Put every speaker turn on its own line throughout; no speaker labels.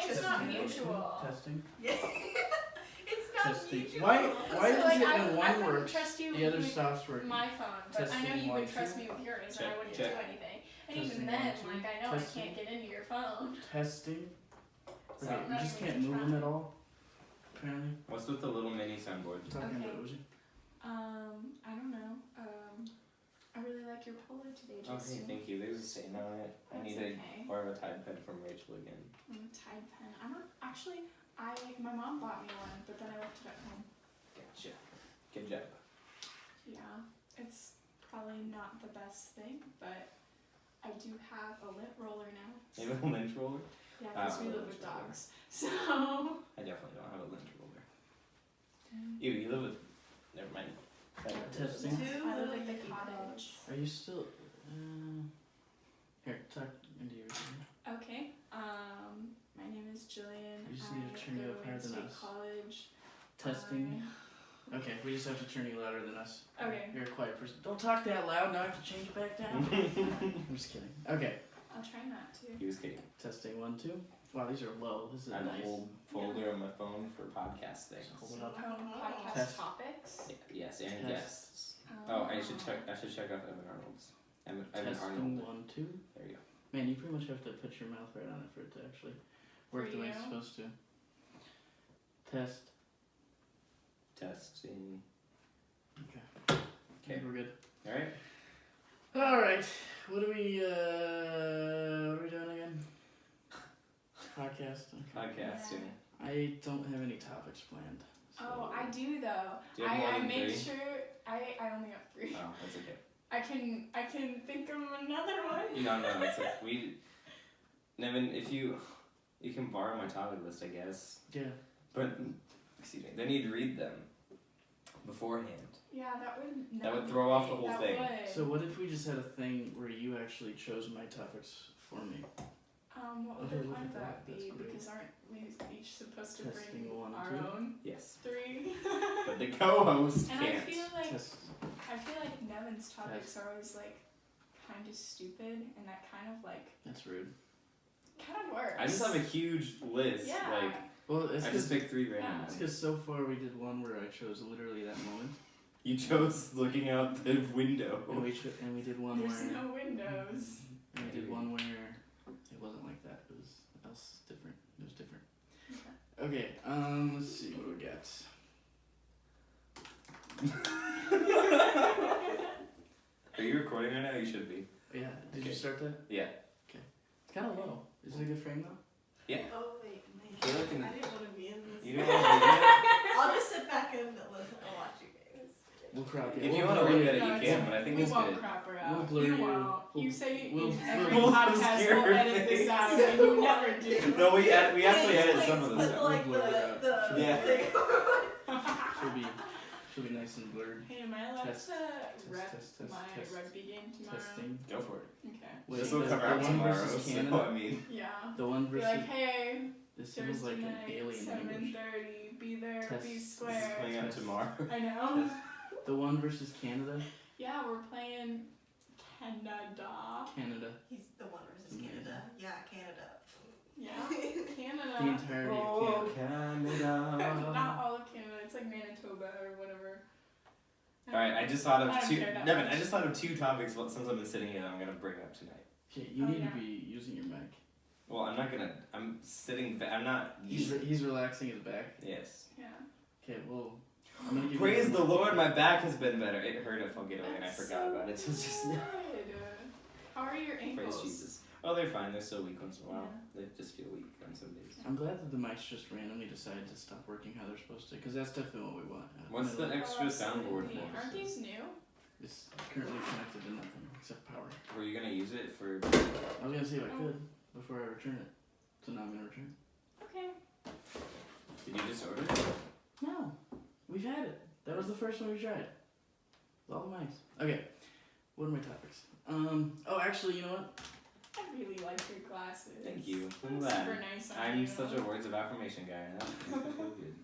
it's not mutual.
Testing.
Yeah. It's not
Testing.
mutual.
Why
So,
does
like,
it
I
when
wouldn't
one works,
trust you
the other
with
stops working?
my phone, but I know
Testing,
you
one,
would trust
two.
me with yours,
Check,
and I wouldn't
check.
do anything. And
Testing,
even then,
one, two.
like, I know
Testing.
I can't get into your phone.
Testing.
So
Okay,
I'm
you
not
just
even
can't
gonna
move
try.
them at all. Apparently.
What's with the little mini soundboard?
Talking
Okay.
about Uzi.
I don't know. I really like your polo today,
Okay,
Jason.
thank you. There's a stain on it. I
That's
need
okay.
to borrow a Tide pen from Rachel again.
Tide pen. I'm not actually. My mom bought me one, but then I left it at home.
Gotcha. Good job.
Yeah, it's probably not the best thing, but I do have a lint roller now.
You have a lint roller?
Yeah, because we live
lint
with
roller.
dogs. So.
I definitely don't have a lint roller. Ew, you live with. Never mind.
Testing.
Two
I live
little
in the
Mickey
cottage.
Are you still? Here, talk into yours.
Okay. My name is Gillian.
You just need to turn you up higher than us.
College.
Testing. Okay, we just have to turn you louder than us.
Okay.
You're a quiet person. Don't talk that loud. Now I have to change it back down. I'm just kidding. Okay.
I'll try not to.
He was kidding.
Testing 1, 2. Wow, these are low. This is
I have
nice.
a whole folder on my phone for podcast things.
Hold it up.
Podcast
Test.
topics.
Yes, and
Test.
guests. Oh, I should check off Evan Arnold's. Evan
Testing
Arnold.
1, 2.
There you go.
Man, you pretty much have to put your mouth right on it for it to actually work
For
the way it's
you?
supposed to. Test.
Testing.
Okay.
Okay.
We're good.
All right.
All right. What are we doing again? Podcast. Okay.
Podcasting.
I don't have any topics planned. So.
Oh, I do though.
Do you have more
I
than
made
3?
sure I only have 3.
Oh, that's okay.
I can think of another one.
No, it's like Nevin, if you can borrow my topic list, I guess.
Yeah.
But excuse me, then you'd read them beforehand.
Yeah, that
That would
be
throw off
great.
the whole
That
thing.
would.
So what if we just had a thing where you actually chose my topics for me?
What would
Okay,
the
look
point
at
of
that.
that
That's
be?
great.
Because aren't we each supposed to
Testing
bring
1,
our
2.
own
Yes.
3?
But the co-host
And
can't.
I feel like
Test.
Nevin's topics are always like kind of stupid, and that kind of like
That's rude.
kind of works.
I just have a huge list.
Yeah.
Like
Well, it's
I just picked 3 random
Yeah.
ones.
because so far we did one where I chose literally that moment,
You chose looking out the window.
and we did one
There's
where
no windows.
and we did one where it wasn't like that. It was else different. It was different. Okay. Let's see what we got.
Are you recording right now? You should be.
Yeah. Did
Okay.
you start that?
Yeah.
It's kind of low. Is it a good frame though?
Oh wait,
You're looking-
I didn't want to be in this.
You don't want to do
I'll just sit back and listen and watch you guys.
We'll crop it.
If you
We'll
want to
blur
look
it.
at it,
No,
you
it's
can,
okay.
but I think
we
it's
won't
good.
crop her
We'll
out.
blur
you
you.
won't.
We'll-
You say
we'll-
every
we'll
podcast
obscure
will
her
edit this
face.
out, and you never do.
No, we actually edit
Please,
some of
put,
this out.
like
We'll blur it out.
the
Yeah.
thing.
Should be nice and blurred.
Hey, am I allowed
Test,
to rep
test,
my
test.
rugby game tomorrow?
Testing.
Go for it.
Okay.
Wait,
This will
the
come out
one
tomorrow,
versus
so
Canada.
I mean.
Yeah.
The one
Be
versus.
like, hey,
This feels
Thursday
like an
night,
alien language.
7:30. Be there.
Test.
Be
This is
square.
coming out
Test.
tomorrow.
I know.
The one versus Canada.
Yeah, we're playing Canada.
Canada.
He's the one versus Canada. Yeah, Canada.
Yeah,
The
Canada.
entirety of Canada.
Not all of Canada. It's like Manitoba or whatever.
Alright, I just thought
I
of
don't
2.
care that
Nevin,
much.
I just thought of 2 topics since I've been sitting here that I'm gonna bring up tonight.
Okay, you
Oh,
need
yeah.
to be using your mic.
Well, I'm not gonna. I'm sitting. I'm not.
He's relaxing his back.
Yes.
Yeah.
Okay, well, I'm gonna give
Praise
you.
the Lord, my back has been better. It hurt if I'll get away, and I
That's
forgot
so
about it. So it's just.
good. How are your ankles?
Praise Jesus. Oh, they're fine. They're still weak once in a while.
Yeah.
They just feel weak on some days.
I'm glad that the mics just randomly decided to stop working how they're supposed to, because that's definitely what we want.
What's the extra soundboard
absolutely.
for?
Aren't these new?
It's currently connected to nothing except power.
Were you gonna use it for?
I was gonna see if I could before I return it, so now I'm gonna return it.
Okay.
Did you just order it?
No, we've had it. That was the first one we tried. With all the mics. Okay, what are my topics? Oh, actually, you know what?
I really like your glasses.
Thank you. I'm
Super
glad.
nice on
I'm
you.
such a words of affirmation guy. And that makes me feel good.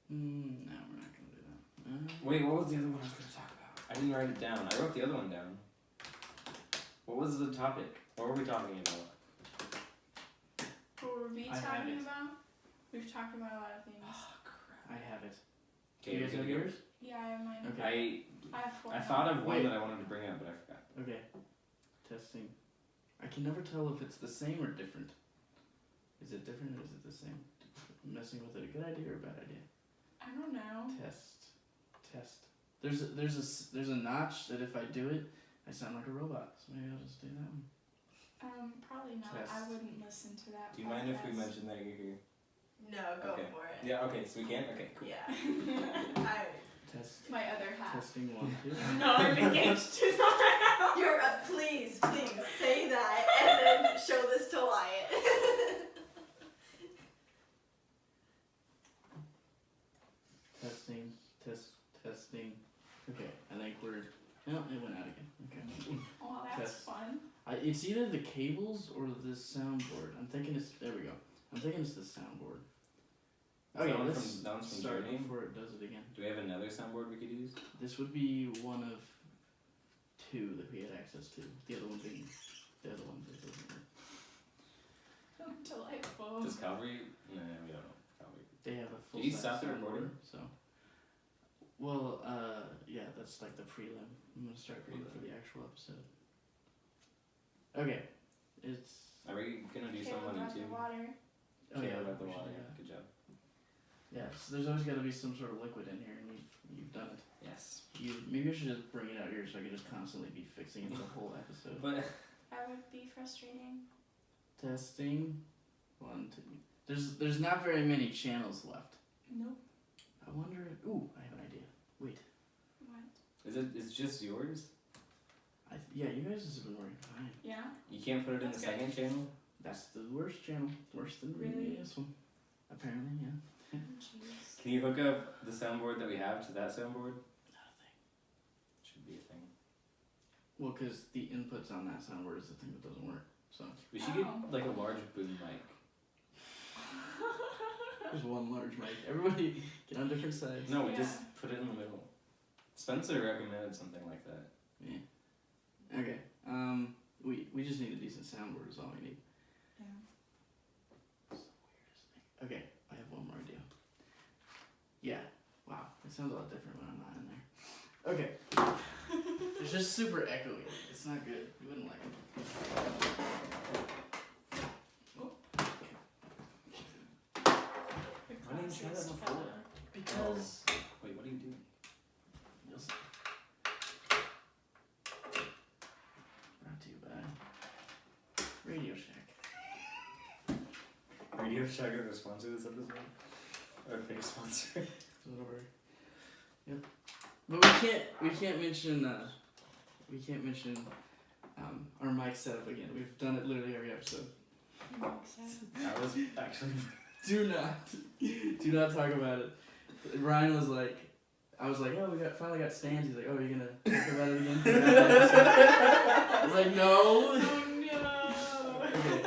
No, we're not gonna do that.
Wait, what was the other one I was going to talk about? I didn't write it down. I wrote the other one down. What was the topic? What were we talking about?
What were we
I have
talking
it.
about? We've talked about a lot of things.
Oh crap! I have it.
Okay,
You guys have yours?
Yeah, I have mine.
Okay.
I have 4.
I thought of one
Wait.
that I wanted to bring up, but I forgot.
Okay. Testing. I can never tell if it's the same or different. Is it different or is it the same? Messing with it a good idea or a bad idea?
I don't know.
Test. There's a notch that if I do it, I sound like a robot. So maybe I'll just do that one.
Probably not.
Test.
I wouldn't listen to that.
Do you mind if we
podcast.
mention that you're here?
No, go
Okay.
for it.
Yeah, okay, so we can? Okay, cool.
Yeah.
Test.
My other half.
Testing 1, 2.
No, I'm engaged to someone else.
You're please say that and then show this to Wyatt.
Testing. Okay, I think we're. No, it went out again. Okay.
Oh, that's
Test.
fun.
It's either the cables or the soundboard. I'm thinking it's. There we go. I'm thinking it's the soundboard. Okay,
That one
let's
that one's from
start
Journey?
before it does it again.
Do we have another soundboard we could use?
This would be one of 2 that we had access to. The other one being the other one that doesn't work.
Delightful.
Does Calvary? No, we don't know. Calvary.
They have a full
Did you
size
stop the
soundboard,
recording?
so. Well, yeah, that's like the prelim. I'm gonna start reading for the actual episode. Okay, it's.
Are we gonna do some on
Caleb brought the
YouTube?
water.
Oh yeah,
about the
we should
water.
do that.
Good job.
Yeah, so there's always got to be some sort of liquid in here, and you've done it.
Yes.
Maybe I should just bring it out here so I can just constantly be fixing it the whole episode.
But
That would be frustrating.
Testing, 1, 2. There's not very many channels left.
Nope.
I wonder. Ooh, I have an idea. Wait.
What?
it's just yours?
Yeah, you guys have been working fine.
Yeah?
You can't put it in the
That's good.
second channel?
That's the worst channel. Worse than
Really?
this one. Apparently, yeah.
Jeez.
Can you hook up the soundboard that we have to that soundboard?
Not a thing.
Should be a thing.
Well, because the inputs on that soundboard is the thing that doesn't work. So
We should
Oh.
get like a large boom mic.
there's one large mic. Everybody get on different sides.
No, we
Yeah.
just put it in the middle. Spencer recommended something like that.
Yeah. Okay. We just need a decent soundboard is all we need.
Yeah.
It's the weirdest thing. Okay, I have one more idea. Yeah. Wow. It sounds a lot different when I'm not in there. Okay. It's just super echoey. It's not good. You wouldn't like it.
Why didn't you try that before?
Because
Wait, what are you doing?
you'll see. Brought to you by Radio Shack.
Radio Shack is a sponsor this episode? Or a fake sponsor?
Whatever. Yep. But we can't mention our mic setup again. We've done it literally every episode.
That was actually.
Do not talk about it. Ryan was like, I was like, oh, finally got stands. He's like, oh, you're gonna talk about it again? I was like, no.
Oh no!
Okay.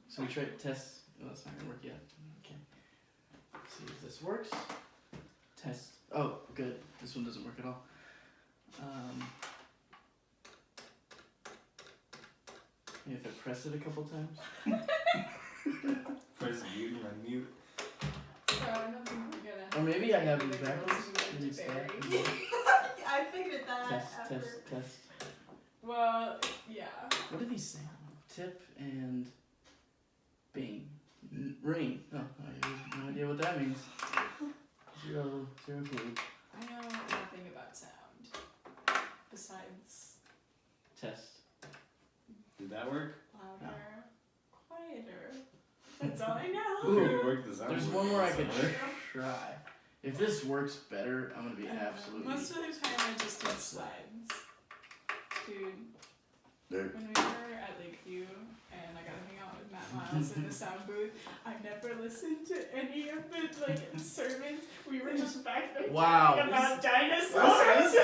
So we tried to test. Oh, that's not gonna work yet. Okay. Let's see if this works. Test. Oh, good. This one doesn't work at all. Maybe if I press it a couple times.
Press mute and unmute.
Bro, I don't think we're gonna.
Or maybe I have
Like,
these backwards.
roast
Maybe it's that.
berries.
I figured that
Test,
after.
test.
Well, yeah.
What did he say? Tip and Bing. Ring. Oh, I have no idea what that means. Zero clue.
I know nothing about sound. Besides
Test.
Did that work?
louder, quieter. That's all I know.
Ooh.
Okay, work the sound.
There's one more I could try. If this works better, I'm gonna be absolutely.
Most of the time I just do slides. Dude,
There.
when we were at Lakeview and I got to hang out with Matt Miles in the sound booth, I never listened to any of the sermons. We were just back there
Wow.
talking about dinosaurs.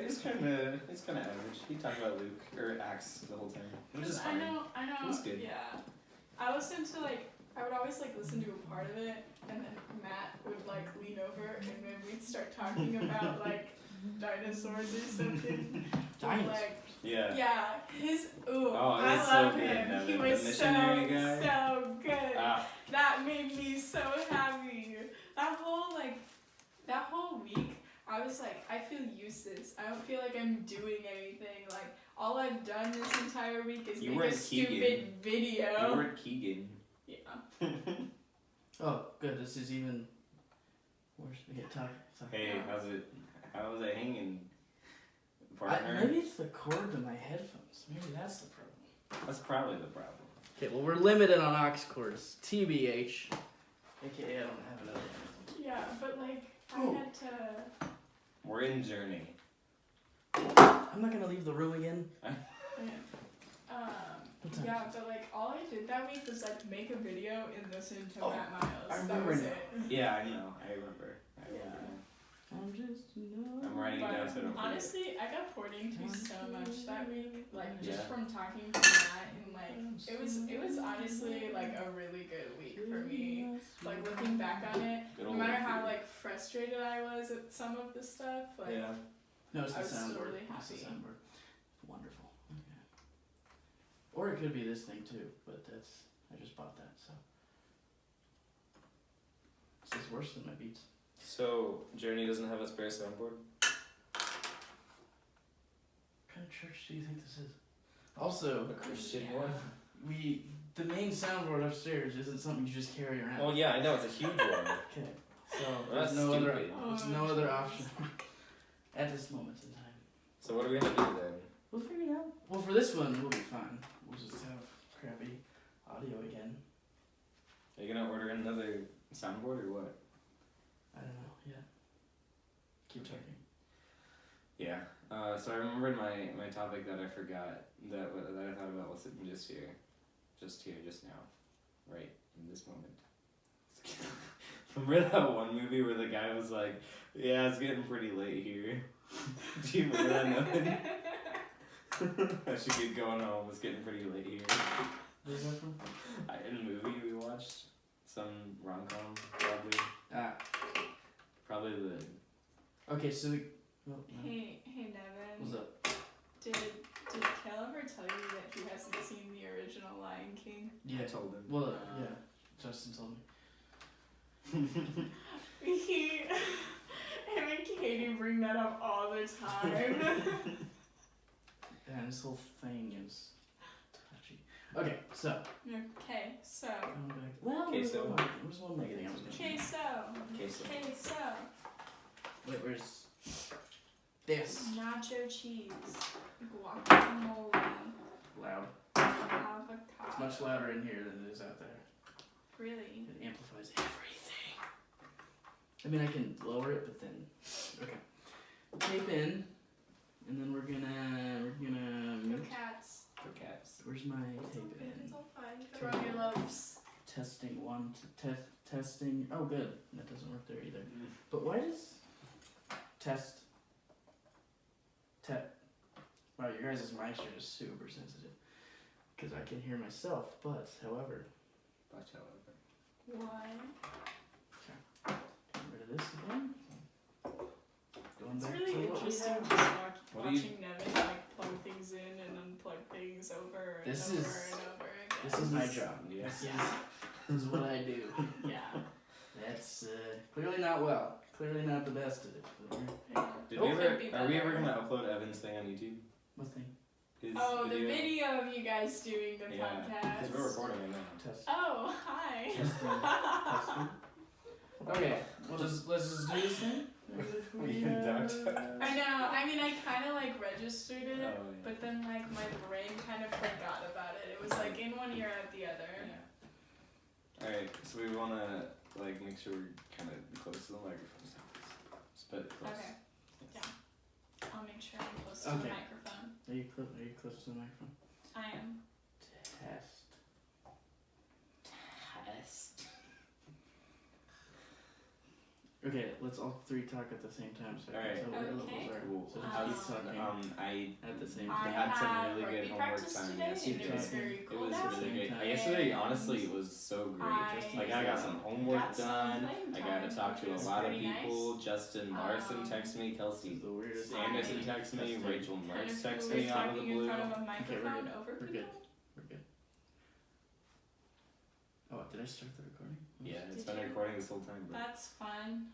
It's kind of average. He talked about Luke or Acts the whole time, which is
I
fine.
know.
It was good.
Yeah. I listened to I would always listen to a part of it, and then Matt would lean over, and then we'd start talking about like dinosaurs or something.
Dinosaurs.
Like,
Yeah.
yeah, his
Oh,
I
it was
love
so good,
him.
Nevin.
He
The
was
missionary guy.
so good.
Ah,
That made me so happy. That whole week, I was like, I feel useless. I don't feel like I'm doing anything. Like, all I've done this entire week is
You
make
weren't
a stupid
Keegan.
video.
you weren't Keegan.
Yeah.
Oh, good. This is even worse. Okay, talk.
Hey, how's it hanging,
I, maybe it's the cord to my headphones. Maybe that's the problem.
That's probably the problem.
Okay, well, we're limited on aux cords. TBH. AKA, I don't have another one.
Yeah, but like, I
Oh.
had to.
We're in Journey.
I'm not gonna leave the room again. What time
Yeah,
is
but like, all I did that week was like make a video and listen to
Oh,
Matt Miles.
I
That
remember
was
now.
it.
Yeah, I know. I remember.
Yeah.
I'm just
I'm writing it
But
down so I don't forget.
honestly, I got poured into so much that week, like just
Yeah.
from talking to Matt, and like it was honestly like a really good week for me. Like looking back on it,
Good
no
old
matter
week.
how like frustrated I was at some of the stuff, like
Yeah.
No, it's the
I was
soundboard.
really
It's the
happy.
soundboard. Wonderful. Okay. Or it could be this thing too, but I just bought that, so. This is worse than my beats.
So Journey doesn't have a spare soundboard.
What kind of church do you think this is? Also,
A Christian
Yeah.
one.
the main soundboard upstairs isn't something you just carry around.
Well, yeah, I know it's a huge one.
Okay. So
That's
there's no other
stupid.
there's no other option at this moment in time.
So what are we gonna do then?
We'll figure it out. Well, for this one, we'll be fine. We'll just have crappy audio again.
Are you gonna order another soundboard or what?
I don't know yet. Keep talking.
Yeah. So I remembered my topic that I forgot that I thought about was sitting just now, right in this moment. Remember that one movie where the guy was like, "Yeah, it's getting pretty late here." Do you remember that? Nothing. I should get going home. It's getting pretty late here.
Where's that from?
In a movie we watched, some rom-com probably. Probably the.
Okay, so we. Oh, no.
hey Nevin.
What's up?
Did Kel ever tell you that he hasn't seen the original Lion King?
Yeah.
I told him.
Well, yeah. Justin told me.
Him and Katie bring that up all the time.
And this whole thing is touchy. Okay, so.
Okay, so.
Going back. Well,
Queso.
Where's one thing I was gonna do?
Queso.
Wait, where's this?
Nacho cheese. Guacamole.
Loud.
Avocado.
It's much louder in here than it is out there.
Really?
It amplifies everything. I mean, I can lower it, but then. Okay. Tape in, and then we're gonna.
Go cats.
For cats.
Where's my
It's
tape
all good,
in?
it's all fine. Throw on your loaves.
Testing one. Testing. Oh, good. That doesn't work there either. But why does test? Wow, your guys' mics are just super sensitive. Because I can hear myself, but however.
But however.
Why?
Get rid of this again. Going
It's
back
really
to what we
interesting
had.
just
What do you-
watching Nevin like plug things in and unplug things over and
This
over
is-
and over again.
This is my job.
Yeah.
This is what I do.
Yeah.
That's clearly not well. Clearly not the best at it. But
Yeah.
Did
Oh,
we ever?
could be
Are we ever
better.
gonna upload Evan's thing on YouTube?
what thing?
His
Oh, the video of you guys doing the
Yeah,
podcast.
because we're recording it now.
Test.
Oh, hi.
Testing. Okay. Let's just do this thing.
We can don't.
I know. I mean, I kind of like registered it,
Oh, yeah.
but then like my brain kind of forgot about it. It was like in one ear out the other.
Yeah. Alright, so we wanna like make sure we're kind of close to the microphone. Just put it close.
Okay. Yeah. I'll make sure I'm close to
Okay.
the microphone.
Are you close to the microphone?
I am.
Test. Okay, let's all three talk at the same time so I
Alright.
can tell what our
Okay.
levels are.
Cool.
So
Um,
just keep talking
I
at the same
I
time.
had some
had
really good
rugby
homework
practice
time
today, and
yesterday.
it was
Keep
very
It
cool
was
out.
really great.
Same time.
Yesterday, honestly, it was so great. Like I got some homework
got some
done.
playing
I got to
time,
talk
which
to a
was
lot of
pretty
people.
nice.
Justin Larson texted me.
This
Kelsey
is the weirdest.
Anderson
I-
texted me. Rachel
Kind
Mertz
of
texted
who
me
was
out of the
talking in
blue.
front of a
good.
microphone over
We're
people.
good. We're good. Oh, did I start the recording?
Yeah, it's
Did
been
you?
recording this whole time, bro.
That's fun.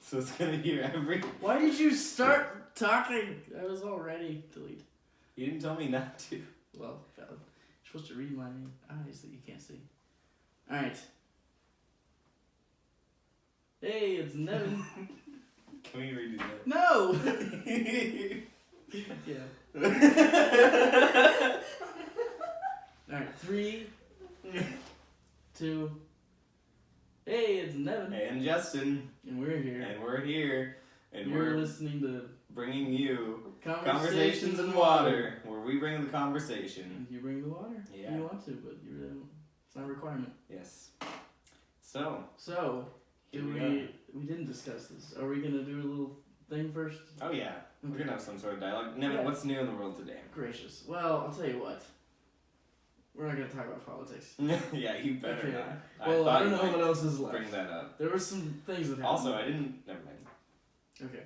So it's gonna hear every.
Why did you start talking? I was already delete.
You didn't tell me not to.
Well, valid. You're supposed to read my eyes that you can't see. Alright. Hey, it's Nevin.
Can we redo that?
No! Yeah. Alright, 3, 2. Hey, it's Nevin.
And Justin,
And we're here.
and we're here, and
You're
we're
listening to
bringing you
Conversations
in Water, where we bring the conversation.
And you bring the water.
Yeah.
If you want to, but you really don't. It's not a requirement.
Yes. So,
So,
here
did
we
we didn't discuss this. Are we gonna do a little thing first?
Oh yeah, we're gonna have some sort of dialogue. Nevin,
Yeah.
what's new in the world today?
Gracious. Well, I'll tell you what. We're not gonna talk about politics.
Yeah, you better
Okay.
not.
Well,
thought
I don't
you
know
might
what else is left.
bring that up.
There were some things that happened.
Also, I didn't. Never mind.
Okay.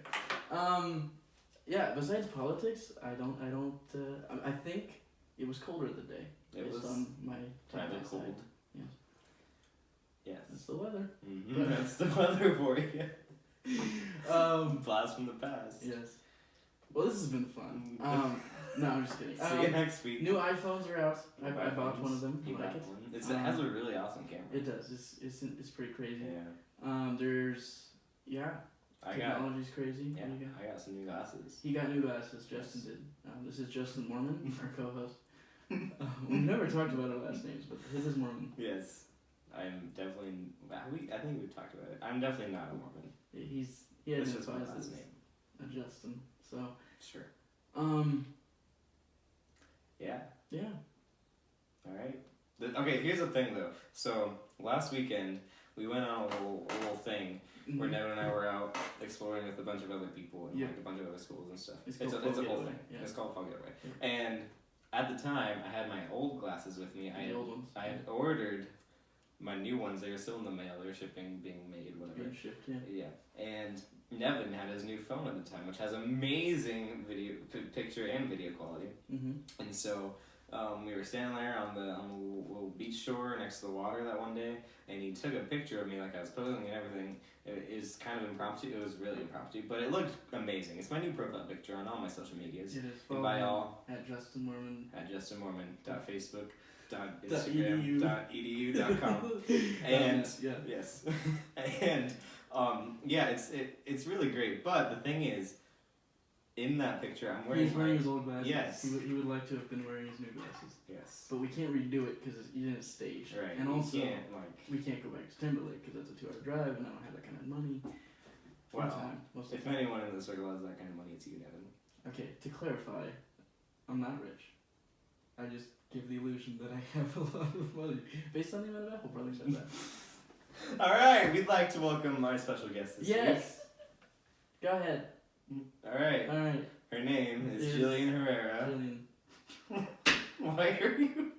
Yeah. Besides politics, I think it was colder the day.
It
based
was
on my time
rather
outside.
cold.
Yes.
Yes.
That's the weather.
Mm-hmm. That's the weather for you. Blast from the past.
Yes. Well, this has been fun. No, I'm just kidding.
See you next week.
New iPhones are out. I
New
bought
iPhones.
one of them.
You
I like
got
it.
one. It has a really awesome camera.
It does. It's pretty crazy.
Yeah.
There's
I got.
technology's crazy.
Yeah.
What do you got?
I got some new glasses.
He got new glasses. Justin did. This is Justin Mormon, our co-host. We've never talked about our last names, but his is Mormon.
Yes. I'm definitely. I think we talked about it. I'm definitely not a Mormon.
He
It's just my
identifies
last
as
name.
a Justin. So
Sure.
yeah.
All right. Okay. Here's the thing, though. So last weekend we went on a little thing where Nevin and I were out exploring with a bunch of other people and
Yeah.
like a bunch of other schools and stuff.
It's
It's
called
a
Fall
whole
Getaway,
thing.
yeah.
It's called Fall Getaway.
Yeah.
And at the time, I had my old glasses with me.
The old ones.
I had ordered my new ones. They were still in the mail. They were shipping, being made, whatever.
Being shipped, yeah.
Yeah. And Nevin had his new phone at the time, which has amazing picture and video quality.
Mm-hmm.
And so we were standing there on the little beach shore next to the water that one day, and he took a picture of me like I was posing and everything. It is kind of impromptu. It was really impromptu, but it looked amazing. It's my new profile picture on all my social medias.
It is.
And by all,
At Justin Mormon.
at justinmormon.facebook.
.edu.
.instagram.edu.com. And
yeah.
yes, and yeah, it's really great. But the thing is, in that picture, I'm wearing.
He's wearing his old glasses.
Yes.
He would like to have been wearing his new glasses.
Yes.
But we can't redo it because he didn't stage.
Right.
And
you
also,
can't,
we can't go back to Timberlake because that's a 2-hour drive, and I don't have that kind of money.
Well,
Most of
if
the time.
anyone in the circle has that kind of money, it's you, Nevin.
Okay, to clarify, I'm not rich. I just give the illusion that I have a lot of money based on the amount of Apple products I've had.
All right, we'd like to welcome our special guest this week.
Yes. Go ahead.
All right.
All right.
Her name is
Is
Gillian Herrera.
Jillian.
Why are you?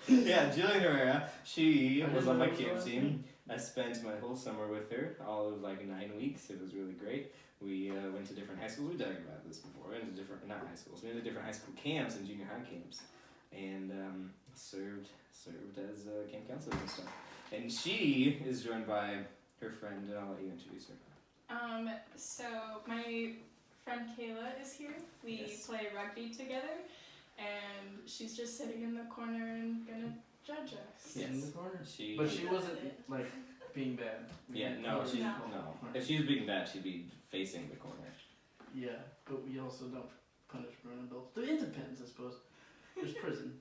Yeah, Gillian Herrera. She
I
was
didn't
on
know
my
that was
camp
her
team.
name.
I spent my whole summer with her, all of like 9 weeks. It was really great. We went to different high schools. We talked about this before. We went to different, not high schools. We went to different high school camps and junior high camps, and served as camp counselors and stuff. And she is joined by her friend, and I'll let you introduce her.
So my friend Kayla is here. We
Yes.
play rugby together, and she's just sitting in the corner and gonna judge us.
Yes.
In the corner.
She.
But she wasn't like being bad. We
Yeah,
didn't
no,
call her
she's
in the
no.
corner.
If she was being bad, she'd be facing the corner.
Yeah, but we also don't punish grown adults. It depends, I suppose. There's prison.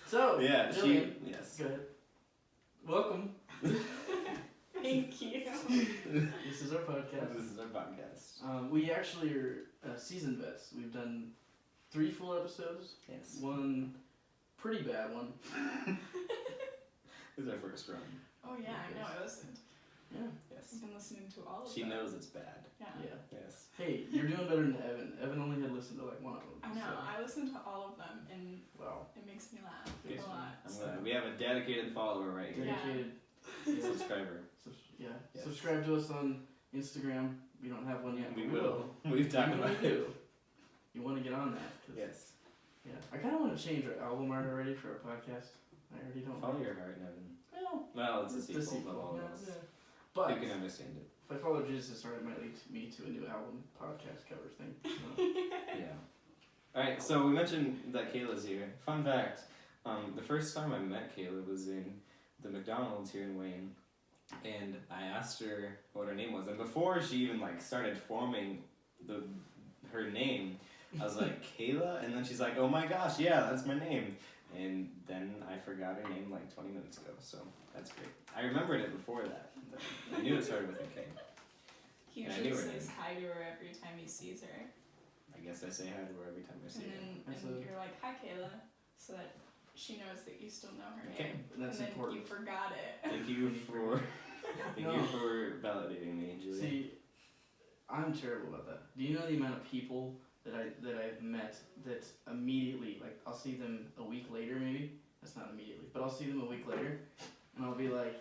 So
Yeah,
Jillian,
yes.
go ahead. Welcome.
Thank you.
This is our podcast.
This is our podcast.
We actually are seasoned vets. We've done 3 full episodes.
Yes.
One pretty bad one.
This is our first run.
Oh yeah, I know. I listened.
Yeah.
Yes.
I've been listening to all of
She
them.
knows it's bad.
Yeah.
Yeah.
Yes.
Hey, you're doing better than Evan. Evan only had listened to like one of them.
I know.
So.
I listen to all of them, and
Wow.
it makes me laugh
Good.
a lot.
I'm
so.
glad. We have a dedicated follower right here.
Dedicated.
Subscriber.
Yeah.
Yes.
Subscribe to us on Instagram. We don't have one yet.
We
but
will. We've talked
We
about
really
it.
do. You want to get on that? 'Cause-
Yes.
Yeah. I kind of want to change our album art already for our podcast. I already don't.
Follow your heart, Evan.
Well,
Well, it's a
it's
sequel, but all
yeah,
else.
yeah. But
You can understand it.
if I follow Jesus' heart, it might lead me to a new album podcast cover thing. So.
Yeah. Alright, so we mentioned that Kayla's here. Fun fact, the first time I met Kayla was in the McDonald's here in Wayne, and I asked her what her name was, and before she even like started forming her name, I was like, Kayla? And then she's like, oh my gosh, yeah, that's my name. And then I forgot her name like 20 minutes ago, so that's great. I remembered it before that. I knew it started with a K.
He
And I
usually
knew her
says
name.
hi to her every time he sees her.
I guess I say hi to her every time I see
And
her.
then
That's
and
a-
you're like, hi Kayla, so that she knows that you still know her
Okay.
name.
And that's
and then
important.
you forgot it.
Thank you for thank you
No.
for validating me, Julia.
See, I'm terrible about that. Do you know the amount of people that I've met that immediately, like, I'll see them a week later, maybe. That's not immediately, but I'll see them a week later, and I'll be like,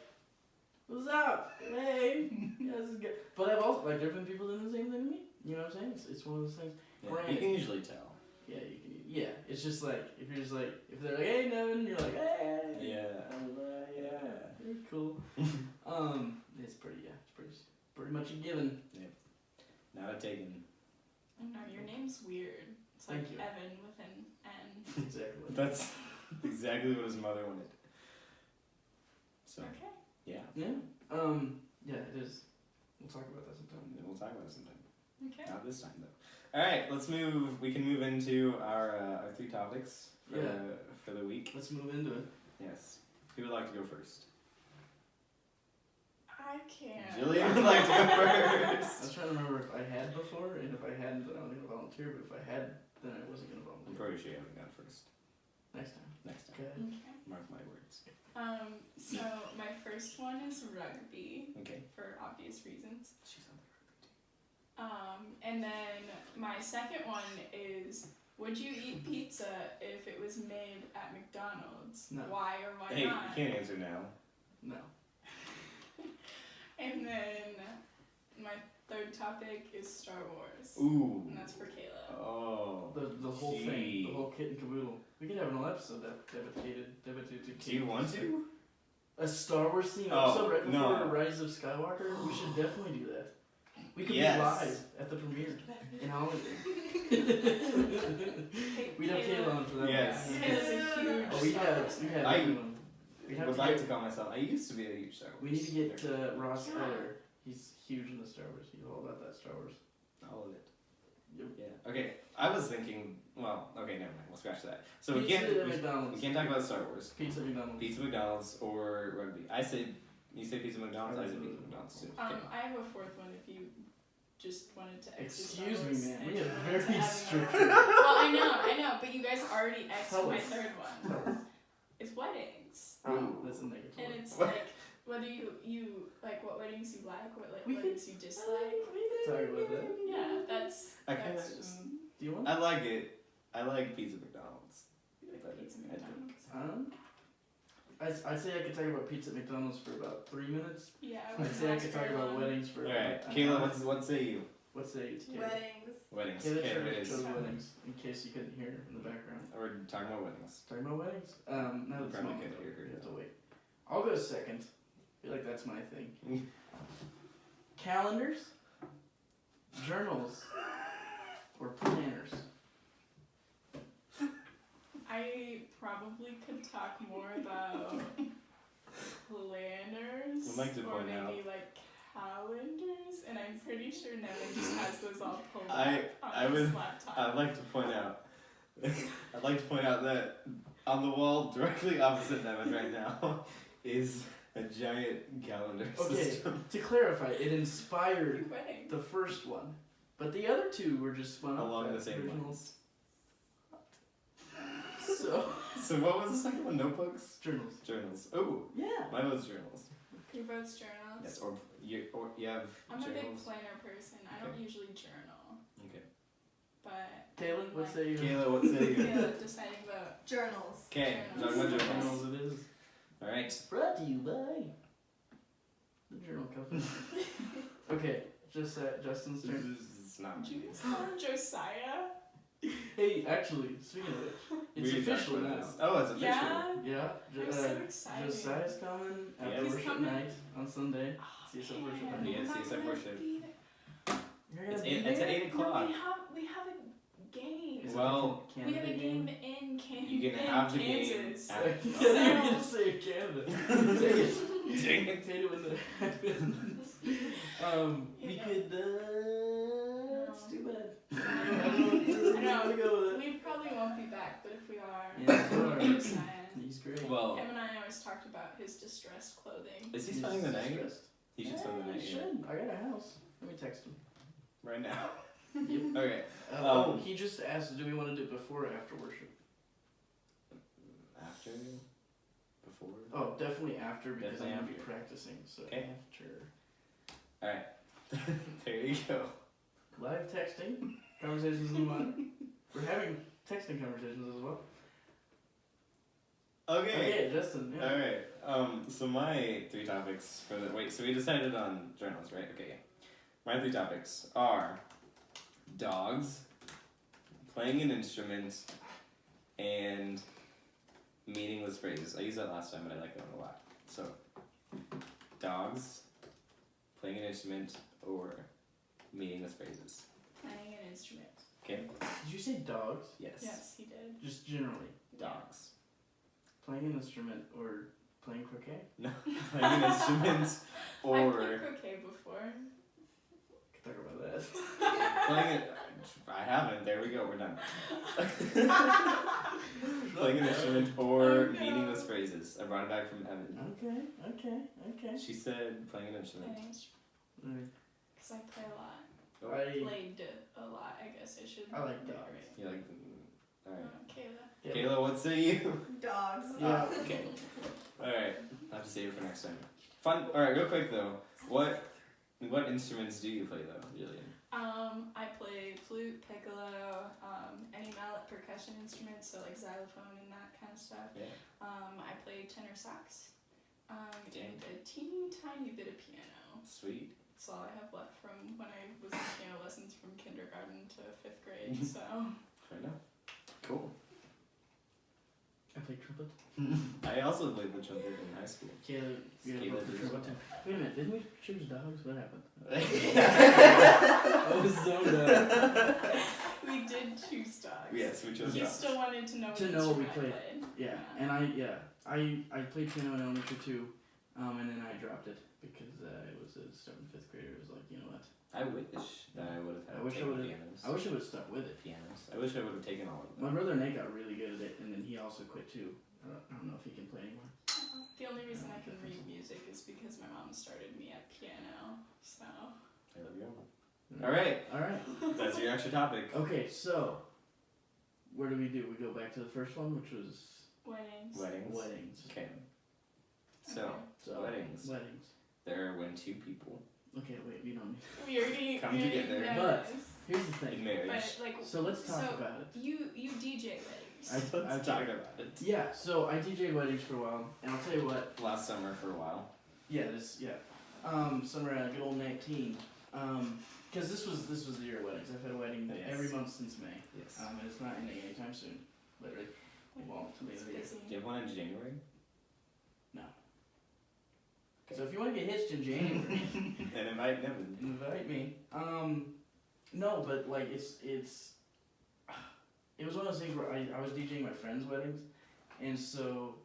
"What's up? Hey, yeah, this is good." But I've also like there've been people doing the same thing to me. You know what I'm saying? It's one of those things.
Yeah,
Granted.
you can usually tell.
Yeah, you can. Yeah, it's just like if you're just like if they're like, "Hey, Nevin," you're like, "Hey."
Yeah.
Yeah. You're cool. It's pretty. Yeah, it's pretty much a given.
Not a taken.
No, your name's weird. It's like
Thank you.
Evan with an N.
That's exactly what.
That's exactly what his mother wanted. So
Okay.
yeah.
Yeah. Yeah, it is. We'll talk about that sometime.
We'll talk about it sometime.
Okay.
Not this time though. Alright, let's move. We can move into our 3 topics for,
Yeah.
for the week.
Let's move into it.
Yes. Who would like to go first?
I can't.
Gillian would like to go
I
first.
was trying to remember if I had before, and if I hadn't, then I was gonna volunteer. But if I had, then I wasn't gonna
I'm
volunteer.
pretty sure you haven't gone first.
Next time.
Next time.
Okay.
Okay.
Mark my words.
So my first one is rugby
Okay.
for obvious reasons.
She's on the
And then my second one is, would you eat pizza if it was made at McDonald's?
No.
Why or why
Hey,
not?
you can't answer now.
No.
And then my third topic is Star Wars.
Ooh.
And that's for Kayla.
Oh.
The whole thing,
Gee.
the whole kit and caboodle. We could have an whole episode dedicated
Do you want to?
a Star Wars themed
Oh,
episode right before
no.
Rise of Skywalker. We should definitely do that. We could
Yes.
be live at the premiere in Hollywood. We'd have Kayla on for that.
Yes.
one.
Kayla's a huge
Oh, we'd have
I
everyone. We'd have
would
to
like
get,
to call myself. I used to be a huge Star Wars.
we need to get Ross
Yeah.
Eller. He's huge in the Star Wars. He's all about that Star Wars.
All of it.
Yep.
Yeah. Okay. I was thinking. Well. Okay. Never mind. We'll scratch that. So we
Pizza
can't.
at
We
McDonald's.
can't talk about Star Wars.
Pizza at McDonald's.
Pizza McDonald's or rugby. I say. You say pizza McDonald's. I say pizza McDonald's too. Okay.
I have a fourth one if you just wanted to exit Star
Excuse me,
Wars
man.
and
We have
you wanted to
very
add
strict.
another- Well, I know, but you guys already
Tell
exited my
us.
third one. It's weddings.
Oh, that's a negative
And
one.
it's
What?
like whether you like what weddings you like, what
We
weddings you dislike.
Talk about that.
Yeah, that's
I kinda
that's
just-
Do you want?
I like it. I like pizza McDonald's.
pizza
I do.
McDonald's.
I'd say I could talk about pizza at McDonald's for about 3 minutes.
Yeah,
I'd say I could talk about weddings for.
Alright,
about an
Kayla,
hour.
what say you?
What say you? Kayla?
Weddings.
Weddings.
Kayla
Okay,
chose-
it is.
chose weddings, in case you couldn't hear in the background.
We're talking about weddings.
Talking about weddings? Now
You
that's
probably
my
couldn't hear her.
You have to wait. I'll go second. I feel like that's my thing. Calendars, journals, or planners.
I probably could talk more about planners
I'd like to
or
point
maybe
out-
like calendars, and I'm pretty sure Nevin just has those all pulled
I-
up
I
on his
would-
laptop.
I'd like to point out. I'd like to point out that on the wall directly opposite Nevin right now is a giant calendar
Okay,
system.
to clarify, it inspired
Wedding.
the first one, but the other two were just spun up
Along the
as
same
original.
lines.
So
So
what was the second one? Notebooks?
journals.
Journals. Oh,
Yeah.
mine was journals.
Your vote's journals.
Yes, or you have
I'm a big
journals.
planner person. I don't
Okay.
usually journal.
Okay.
But
Taylor, what say you?
Kayla, what say you?
Kayla, deciding vote.
Journals.
Okay,
Journals.
talking about journals.
Journals it is.
All right.
Brought to you by the Journal Company. Okay, just Justin's turn.
It's not.
Did you guys call him Josiah?
Hey, actually, speaking of which, it's
We talked
official
about
now.
this. Oh, it's official.
Yeah.
Yeah,
I'm so excited.
Josiah's coming
Yeah.
after
He's
worship
coming.
night on Sunday. CSF worship
Yeah,
night.
Yeah,
we're not
CSF
gonna
worship.
be there.
You're gonna
It's
be
at
there?
8 o'clock.
No, we have a game.
Is it
Well,
the
We have a
Canada
game in Kansas.
You can have the game
Kansas.
at
I thought you were gonna say Canada. Dang it.
Dang it.
Potato in the headphones. We
Yeah.
could, it's too bad. I
I
don't know where to go with it.
We probably won't be back, but if we are,
Yeah, we are.
just saying.
He's great.
Well,
Em and I always talked about his distressed clothing.
is he
He's
spending the night?
stressed.
He should spend the
Yeah,
night
he
here.
should. I got a house. Let me text him.
Right now.
Yep.
Okay.
He just asked, do we want to do it before or after worship?
After? Before?
Oh, definitely after because
Definitely
I'm going to be
after.
practicing. So
Okay.
after.
Alright. There you go.
Live texting. Conversations in mind. We're having texting conversations as well.
Okay.
Justin. Yeah.
Alright. So my 3 topics for the so we decided on journals, right? Okay. My 3 topics are dogs, playing an instrument, and meaningless phrases. I used that last time, but I like that one a lot. So, dogs, playing an instrument, or meaningless phrases.
Playing an instrument.
Okay?
Did you say dogs?
Yes.
Yes, he did.
Just generally.
Dogs.
Playing an instrument or playing croquet?
No, playing an instrument,
I
or
played croquet before.
Talk about that.
playing it. I haven't. There we go. We're done. Playing an instrument or
Oh, no.
meaningless phrases. I brought it back from Evan.
Okay.
She said playing an instrument.
Playing instrument.
Alright.
Because I play a lot.
I
Played a lot, I guess I should.
I like
be
dogs.
right.
You like? All right.
Kayla.
Kayla, what say you?
Dogs.
Yeah.
Okay. All right. I'll have to save it for next time. Fun. All right. Real quick though, what instruments do you play though, Gillian?
I play flute, piccolo, any mallet percussion instruments, so like xylophone and that kind of stuff.
Yeah.
I play tenor sax,
Dang.
and a teeny tiny bit of piano.
Sweet.
That's all I have left from when I was in piano lessons from kindergarten to 5th grade. So
Fair enough. Cool.
I play trumpet.
I also played the trumpet in high school.
Kayla, you
Kayla
gotta vote for
did as
trumpet
well.
too. Wait a minute, didn't we choose dogs? What happened?
Yeah.
I was zoned out.
we did choose dogs.
Yes, we chose
He
dogs.
still wanted to know
To
what
know what we
instrument I
played.
played.
Yeah, and I played piano in elementary too, and then I dropped it because it was a starting 5th grader. It was like, you know what?
I wish that I would have
I wish I
taken
would've-
pianos.
I wish I would have stuck with it.
Pianos. I wish I would have taken all of
My
them.
brother Nate got really good at it, and then he also quit too. I don't know if he can play anymore.
The only reason I can read music is because my mom started me at piano. So
There we go. All right.
All right.
That's your extra topic.
Okay, so where do? We go back to the first one, which was
weddings.
Weddings.
weddings.
Okay. So,
Okay.
So
weddings.
Weddings.
There are when 2 people
Okay, wait, we don't need.
We already
Come
we already
together.
know
But-
this.
Here's the
in
thing.
marriage.
But like
So let's talk
so
about it.
you DJ weddings.
Let's talk about it.
Yeah, so I DJ'd weddings for a while, and I'll tell you what.
Last summer for a while.
Summer at good old 19. Because this was the year of weddings. I've had a wedding
Yes.
every month since May.
Yes.
And it's not ending anytime soon. Literally. It won't till the end of the year.
Busy.
Do you have one in January?
So if you want to get hitched in January,
And invite Nevin.
invite me. No, but like it was one of those things where I was DJing my friends' weddings, and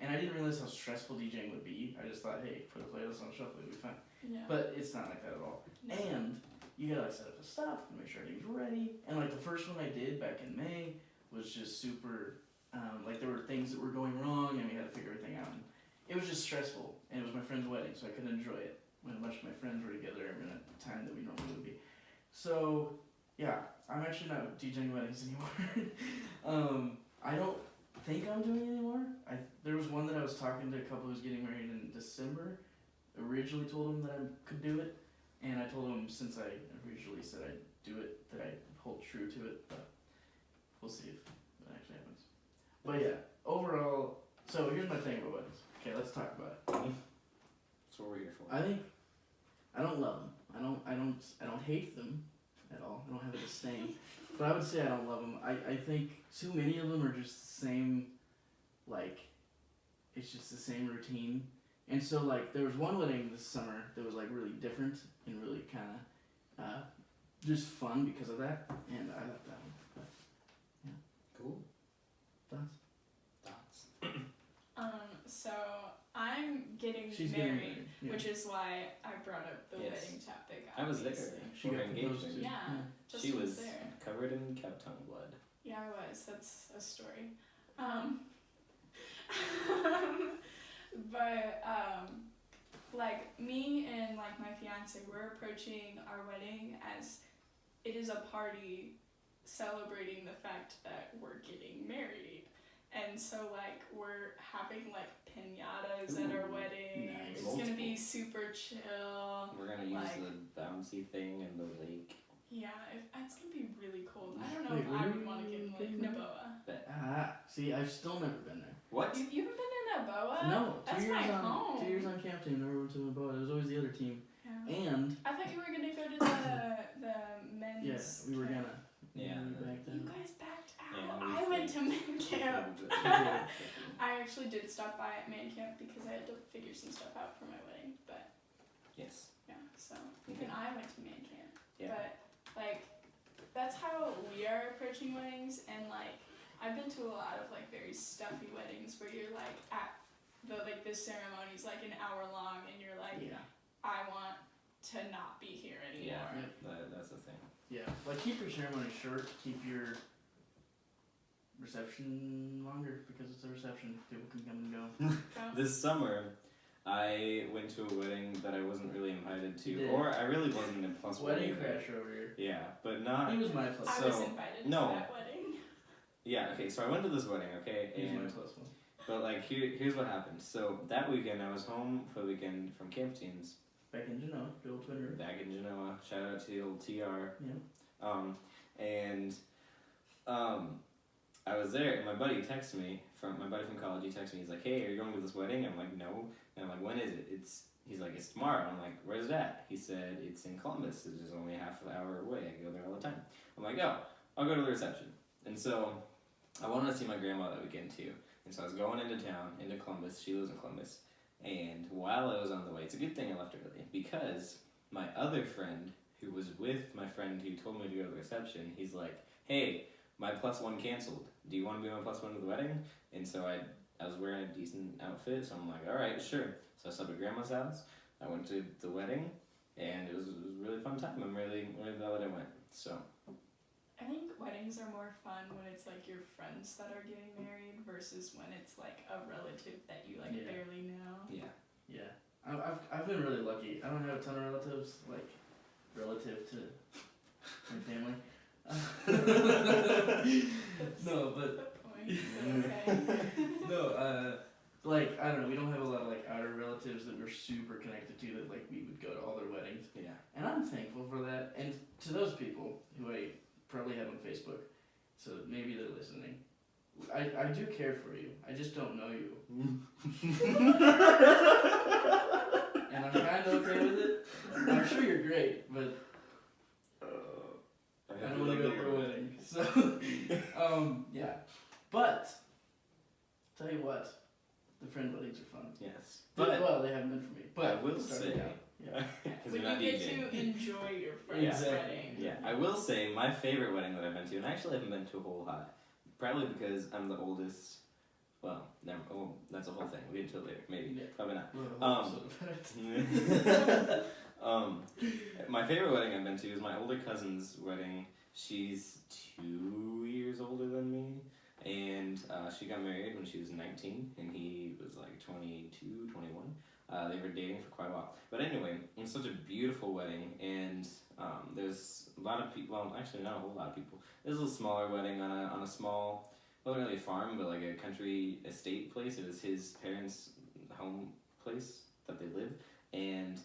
I didn't realize how stressful DJing would be. I just thought, hey, put a playlist on shuffle, it'll be fine.
Yeah.
But it's not like that at all.
No.
And you gotta like set up the stuff and make sure everything's ready. And like the first one I did back in May was just super, like there were things that were going wrong and we had to figure everything out. And it was just stressful, and it was my friend's wedding, so I couldn't enjoy it when a bunch of my friends were together in a time that we normally would be. So yeah, I'm actually not DJing weddings anymore. I don't think I'm doing anymore. There was one that I was talking to a couple who's getting married in December. Originally told him that I could do it, and I told him since I originally said I'd do it that I'd hold true to it. But we'll see if that actually happens. But yeah, overall. So here's my thing about weddings. Okay, let's talk about it.
That's what we're here for.
I think I don't love them. I don't hate them at all. I don't have a disdain. But I would say I don't love them. I think too many of them are just the same, like, it's just the same routine. And so, like, there was one wedding this summer that was, like, really different and really kind of just fun because of that. And I like that one. But, yeah.
Cool.
Thoughts?
So I'm getting
She's
married,
getting married. Yeah.
which is why I brought up the
Yes.
wedding topic.
I was there
obviously.
She
for
got
her engagement.
proposed to.
Yeah, just
She was
there.
covered in cow tongue blood.
Yeah, I was. That's a story. But like me and like my fiance, we're approaching our wedding as it is a party celebrating the fact that we're getting married. And so like we're having like pinatas at our
Ooh,
wedding.
nice.
It's gonna be super chill.
We're gonna use
Like-
the bouncy thing in the lake.
Yeah, it's gonna be really cold. I don't know
Wait,
if
where
I
are
would
you
want to get in like
getting
Naboa.
See, I've still never been there.
What?
You haven't been in Naboa?
No,
That's my home.
2 years on camp team, never went to a boat. It was always the other team.
Yeah.
And
I thought you were gonna go to the men's.
yeah, we were
camp.
gonna.
Yeah.
we were back
You
then.
guys backed out.
Yeah,
I
we
went to men camp.
Yeah.
I actually did stop by at man camp because I had to figure some stuff out for my wedding. But
Yes.
yeah, so
Okay.
even I went to man camp.
Yeah.
But like, that's how we are approaching weddings, and like I've been to a lot of like very stuffy weddings where you're like at the ceremony's like an hour long, and you're like,
Yeah.
I want to not be here anymore.
Yeah. That's the thing.
Yeah. Like keep your ceremony short. Keep your reception longer because it's a reception. People can come and go.
So,
This summer, I went to a wedding that I wasn't really invited to,
You did.
or I really wasn't in plus one
Wedding
either.
crasher over here.
Yeah, but not.
He was my plus.
I
So,
was invited
no.
to that wedding.
Yeah. Okay. So I went to this wedding. Okay,
He was my
and
plus one.
but like here's what happened. So that weekend I was home for the weekend from camp teams
Back in Genoa, the old Twin River.
back in Genoa. Shout out to the old TR.
Yeah.
And I was there, and my buddy texted me from college. He texted me. He's like, "Hey, are you going to this wedding?" I'm like, "No." And I'm like, "When is it?" He's like, "It's tomorrow." I'm like, "Where's it at?" He said, "It's in Columbus. It's just only a half an hour away. I go there all the time." I'm like, "Oh, I'll go to the reception." And so I wanted to see my grandma that weekend too. And so I was going into town, into Columbus. She lives in Columbus. And while I was on the way, it's a good thing I left early because my other friend, who was with my friend who told me to go to the reception, he's like, "Hey, my plus one canceled. Do you want to be my plus one to the wedding?" And so I was wearing a decent outfit, so I'm like, "All right, sure." So I slept at grandma's house. I went to the wedding, and it was a really fun time. I'm really glad that I went. So
I think weddings are more fun when it's like your friends that are getting married versus when it's like a relative that you like
Yeah.
barely know.
yeah,
Yeah. I've been really lucky. I don't have a ton of relatives, like, relative to my family. No, but
Good point. Okay.
no, like I don't know. We don't have a lot of like outer relatives that we're super connected to that like we would go to all their weddings,
yeah.
and I'm thankful for that. And to those people who I probably have on Facebook, so maybe they're listening. I do care for you. I just don't know you, and I'm kind of okay with it. I'm sure you're great, but I don't want to go to your wedding. So, yeah. But, tell you what, the friend weddings are fun.
Yes,
But, well, they haven't been for me. But
I will
starting
say,
out, yeah.
because
When
you're not
you get
DJing.
to enjoy your friend's
Exactly.
wedding.
Yeah, I will say my favorite wedding that I've been to, and I actually haven't been to a whole lot, probably because I'm the oldest. Well, never. Oh, that's a whole thing. We'll get into it later. Maybe.
Yeah.
Probably not.
Well,
My favorite wedding I've been to is my older cousin's wedding. She's 2 years older than me, and she got married when she was 19, and he was like 22, 21. They were dating for quite a while. But anyway, it was such a beautiful wedding, and there's a lot of people. Well, actually, not a whole lot of people. It was a smaller wedding on a small wasn't really a farm, but like a country estate place. It was his parents' home place that they live, and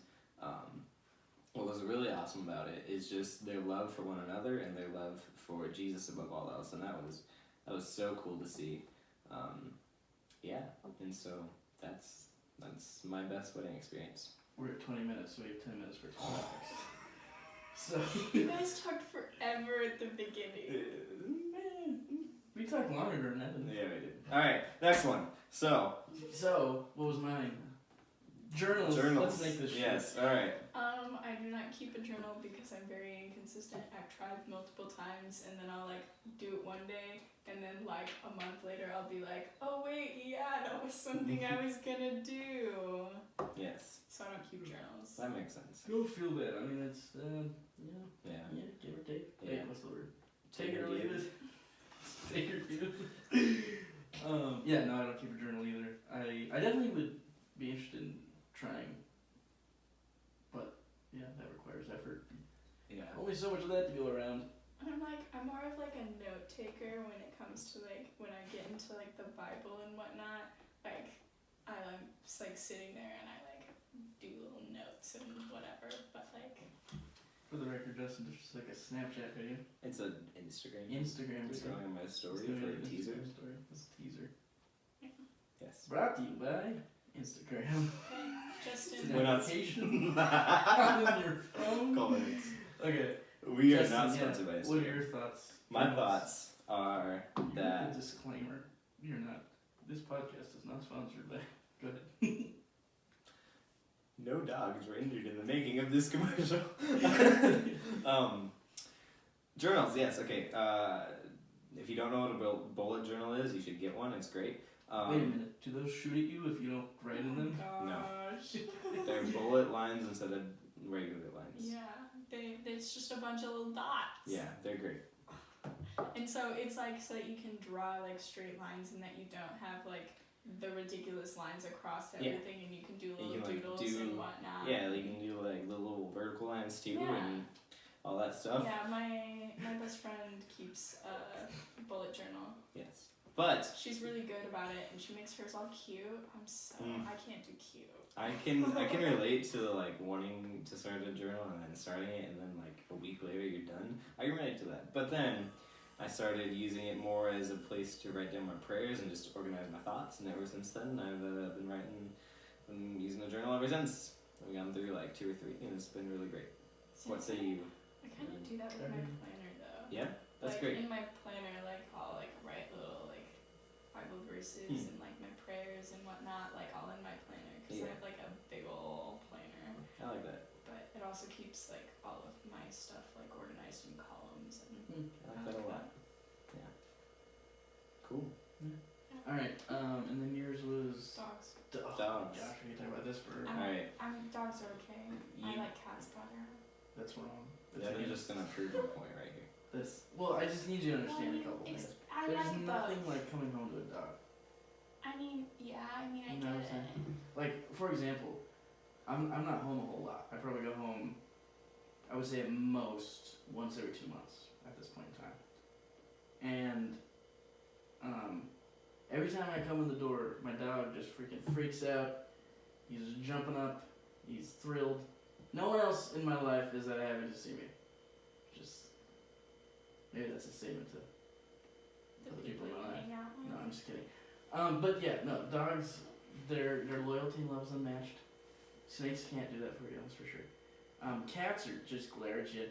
what was really awesome about it is just their love for one another and their love for Jesus above all else, and that was so cool to see. Yeah, and so that's my best wedding experience.
We're at 20 minutes, so we have 10 minutes for topics. So
You guys talked forever at the beginning.
we talked longer during that.
Yeah, we did. All right, next one. So
what was mine? Journals. Let's make this short.
Yes. All right.
I do not keep a journal because I'm very inconsistent. I've tried multiple times and then I'll like do it one day and then like a month later I'll be like, oh wait, yeah, that was something I was gonna do.
Yes.
So I don't keep journals.
That makes sense.
Don't feel bad. I mean, it's
Yeah.
give or take.
Yeah.
What's the word? Take it or leave it. Take it or leave it. Yeah, no, I don't keep a journal either. I definitely would be interested in trying, but yeah, that requires effort.
Yeah.
Only so much of that to go around.
I'm more of like a note taker when it comes to like when I get into like the Bible and whatnot. Like I'm just like sitting there and I like do little notes and whatever. But like
For the record, Justin, it's just like a Snapchat video.
It's an Instagram.
Instagram
Just
video.
going on my story
Just doing
for
an
a teaser.
Instagram story. It's a teaser.
Yes.
Brought to you by Instagram.
okay,
It's
Justin.
an
We're not-
application on your phone.
Comments.
Okay.
We are
Justin,
not
yeah,
sponsored by
what are
Instagram.
your thoughts?
My thoughts are
You're
that
the disclaimer. You're not. This podcast is not sponsored by. Go ahead.
no dogs were injured in the making of this commercial. Journals, yes, okay. If you don't know what a bullet journal is, you should get one. It's great.
Wait a minute. Do those shoot at you if you don't write in them?
No.
Gosh.
They're bullet lines instead of regular lines.
Yeah, it's just a bunch of little dots.
Yeah, they're great.
And so it's like so that you can draw like straight lines and that you don't have like the ridiculous lines across
Yeah.
everything and you can do
You
little
can, like,
doodles
do-
and whatnot.
Yeah, you can do like little vertical lines too
Yeah.
and all that stuff.
Yeah, my best friend keeps a bullet journal.
Yes. But
She's really good about it and she makes hers all cute. I can't do cute.
I can relate to like wanting to start a journal and then starting it and then like a week later you're done. I can relate to that. But then I started using it more as a place to write down my prayers and just organize my thoughts. And ever since then, I've been writing and using the journal ever since. We've gone through like 2 or 3, and it's been really great. What say you?
I kind of do that with my planner though.
Yeah, that's
like,
great.
In my planner, like I'll like write little like Bible verses and like my prayers and whatnot, like all in my planner because I
Yeah.
have like a big ol' planner.
I like that.
But it also keeps like all of my stuff like organized in columns and
I like that a lot. Yeah. Cool.
Alright, and then yours was.
dogs.
Dogs.
Gosh, we can talk about this for.
Alright.
Dogs are okay. I
You-
like cats better.
That's wrong.
Yeah, they're just gonna prove my point right here.
Well, I just need you to understand a couple
It's-
things.
I
There's
like
nothing
both.
like coming home to a dog.
I mean, yeah. I mean, I
You know what I'm
get it.
saying? Like, for example, I'm not home a whole lot. I probably go home, I would say at most once every 2 months at this point in time. And every time I come in the door, my dog just freaking freaks out. He's jumping up. He's thrilled. No one else in my life is that happy to see me. Just maybe that's a statement to
The
other
people
people in
you
my life.
hang out with.
No, I'm just kidding. But yeah, no, dogs, their loyalty and love is unmatched. Snakes can't do that for you, that's for sure. Cats are just glare at you,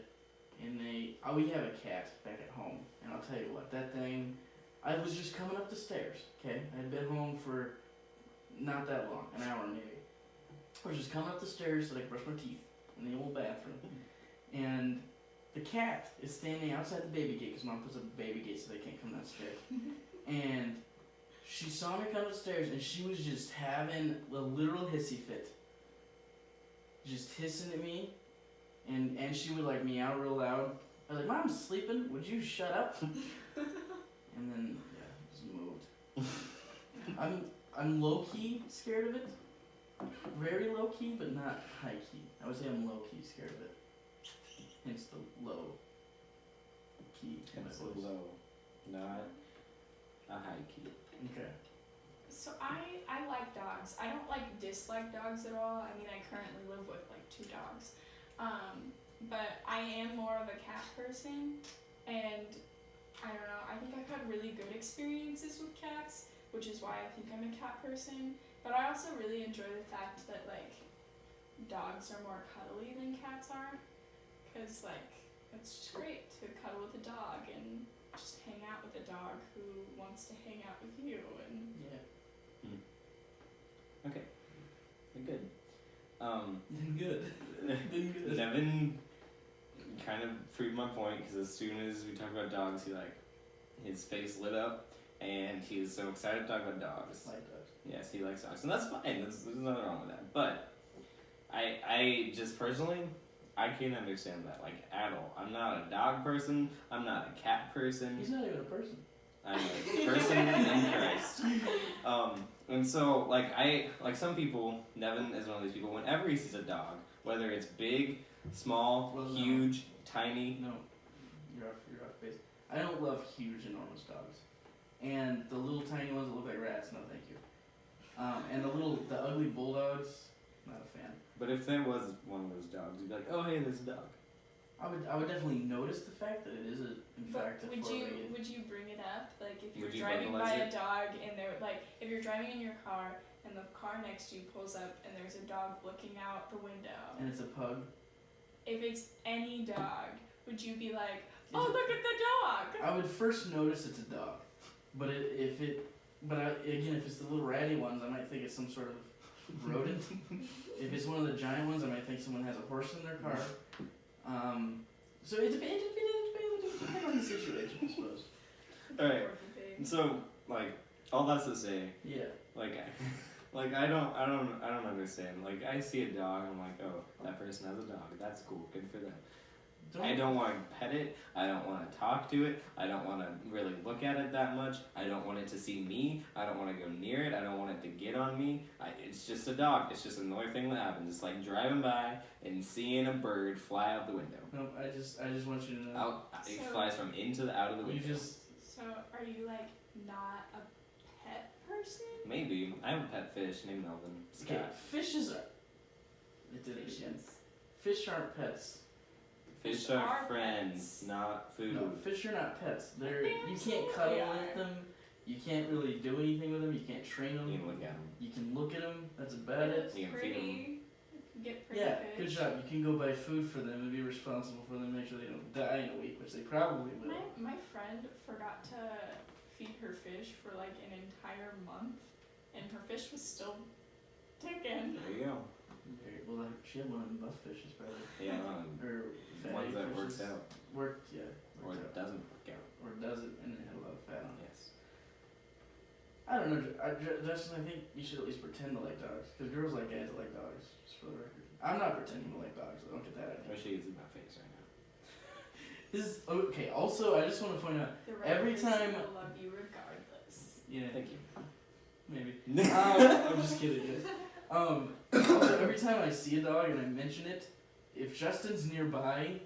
and we have a cat back at home, and I'll tell you what, that thing, I was just coming up the stairs, okay? I had been home for not that long, an hour maybe. I was just coming up the stairs so I could brush my teeth in the old bathroom, and the cat is standing outside the baby gate, because mom puts up a baby gate so they can't come downstairs. And she saw me come upstairs and she was just having a literal hissy fit. Just hissing at me. And she would like meow real loud. I was like, Mom's sleeping, would you shut up? And then, yeah, just moved. I'm low key scared of it. Very low key, but not high key. I would say I'm low key scared of it. Hence the low key in my
It's
voice.
low. Not a high key.
Okay.
So I like dogs. I don't like dislike dogs at all. I mean, I currently live with like 2 dogs. But I am more of a cat person, and I don't know, I think I've had really good experiences with cats, which is why I think I'm a cat person. But I also really enjoy the fact that like dogs are more cuddly than cats are, because like it's just great to cuddle with a dog and just hang out with a dog who wants to hang out with you. And
Yeah.
Okay. Good.
Good. Good.
Devin kind of proved my point because as soon as we talk about dogs, his face lit up, and he is so excited to talk about dogs.
Like dogs.
Yes, he likes dogs, and that's fine. There's nothing wrong with that. But I just personally, I can't understand that at all. I'm not a dog person. I'm not a cat person.
He's not even a person.
I'm a person in Christ. And so, some people, Nevin is one of these people, whenever he sees a dog, whether it's big, small, huge, tiny.
No, you're off base. I don't love huge, enormous dogs. And the little tiny ones that look like rats, no thank you. And the ugly bulldogs, not a fan.
But if there was one of those dogs, you'd be like, oh hey, there's a dog.
I would definitely notice the fact that it is in fact a four-legged.
would you bring it up? Like if you're
Would you
driving
vocalize
by
it?
a dog and they're if you're driving in your car and the car next to you pulls up and there's a dog looking out the window.
And it's a pug.
If it's any dog, would you be like, oh look at the dog?
I would first notice it's a dog, but if it's the little ratty ones, I might think it's some sort of rodent. If it's one of the giant ones, I might think someone has a horse in their car. So it depends on the situation, I suppose.
Alright, so all that's to say,
Yeah.
I don't understand. I see a dog, I'm like, oh, that person has a dog. That's cool. Good for them. I don't want to pet it. I don't want to talk to it. I don't want to really look at it that much. I don't want it to see me. I don't want to go near it. I don't want it to get on me. It's just a dog. It's just another thing that happens. It's like driving by and seeing a bird fly out the window.
No, I just want you to know.
It flies from out of the window.
So are you not a pet person?
Maybe. I have a pet fish named Melvin.
Okay, fishes are. It did it again. Fish aren't pets.
Fish are friends, not food.
No, fish are not pets. You can't
absolutely
cuddle
are.
with them. You can't really do anything with them. You can't train them.
You can look at them.
You can look at them. That's about it.
You can feed them.
Get pretty
Yeah,
fish.
good job. You can go buy food for them and be responsible for them, make sure they don't die in a week, which they probably will.
My friend forgot to feed her fish for an entire month, and her fish was still ticking.
There you go.
Well, she had one of them buff fishes, probably.
Yeah,
Or fatty
ones that
fishes.
works out.
Or
It doesn't work out.
Or does it, and it had a lot of fat on it.
Yes.
I don't know, Justin, I think you should at least pretend to like dogs, because girls like guys that like dogs, just for the record. I'm not pretending to like dogs, so don't get that out of
I
me.
wish he could see my face right now.
Okay, also, I just want to point out,
The
Every
right person
time-
will love you regardless.
yeah,
Thank you.
maybe. I'm just kidding, guys. Also, every time I see a dog and I mention it, if Justin's nearby,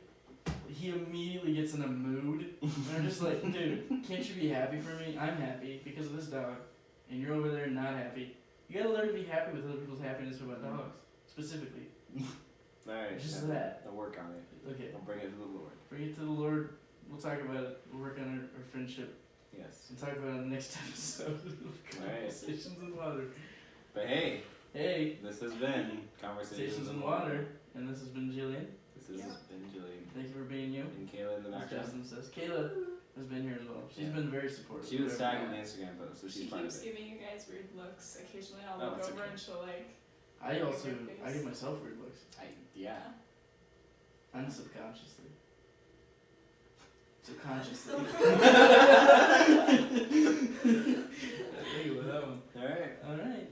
he immediately gets in a mood. And I'm just like, dude, can't you be happy for me? I'm happy because of this dog, and you're over there not happy. You gotta learn to be happy with other people's happiness about dogs, specifically.
Alright.
Just that.
I'll work on it.
Okay,
I'll bring it to the Lord.
bring it to the Lord. We'll talk about it. We'll work on our friendship
Yes.
and talk about it in the next episode of
Alright.
Conversations in Water.
But hey,
Hey,
this has been Conversations
in Water, and this has been Gillian.
This has been Gillian.
Thank you for being you.
And Kayla in the
As
background.
Justin says, Kayla has been here as well. She's
Yeah.
been very supportive.
She was
Whatever.
tagged in the Instagram post, so
She
she's part of
keeps
it.
giving you guys weird looks. Occasionally I'll
Oh,
look
that's
over
okay.
and she'll
I give myself weird looks.
Yeah.
Unsubconsciously. Subconsciously. Thank you for that one.
Alright.
Alright.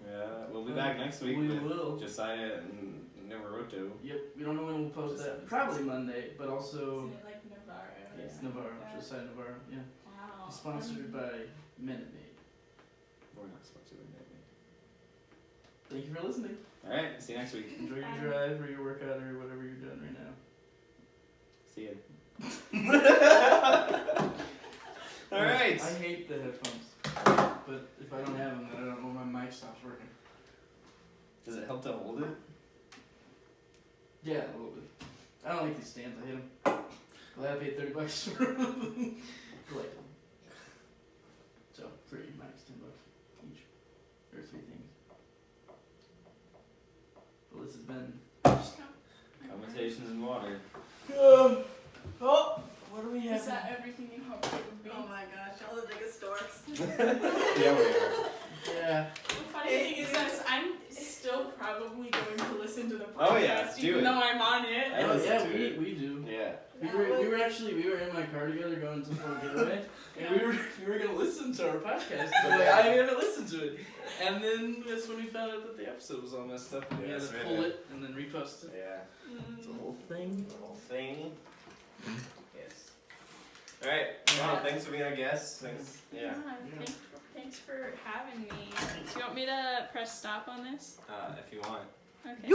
We'll be back next week
We
with
will.
Josiah and Naruto.
Yep, we don't know when we'll post that. Probably Monday, but also
Isn't it Navarro? or
Yeah.
something
Navarro.
like that?
Josiah Navarro, yeah.
Wow.
Sponsored by Minute Maid.
We're not sponsored by that.
Thank you for listening.
Alright, see you next week.
Enjoy your
Bye.
drive or your workout or whatever you're doing right now.
See ya. Alright.
I hate the headphones. I don't have them, then I don't know when my mic stops working.
Does it help to hold it?
Yeah, a little bit. I don't like these stands. I hate them. Glad I paid $30 for them. Like them. So 3 mics, $10 each. Or 3 things. Well, this has been.
Conversations in water.
Oh, what do we have?
Is that everything you hoped it would be?
Oh my gosh, all the biggest dorks.
Yeah, we are.
Yeah.
The funny thing is that I'm still probably going to listen to the podcast
Oh, yeah, do
even
it.
though I'm on it.
I
Oh,
listen
yeah,
to
we do.
Yeah.
We were in my car together going to a getaway, and we were gonna listen to our podcast. But like, I haven't listened to it, and then that's when we found out that the episode was all messed up, and we had to pull it and then repost it.
Yeah.
It's a whole thing.
The whole thing. Yes. Alright. Well, thanks for being our guest. Thanks. Yeah.
Thanks for having me. Do you want me to press stop on this?
If you want.
Okay.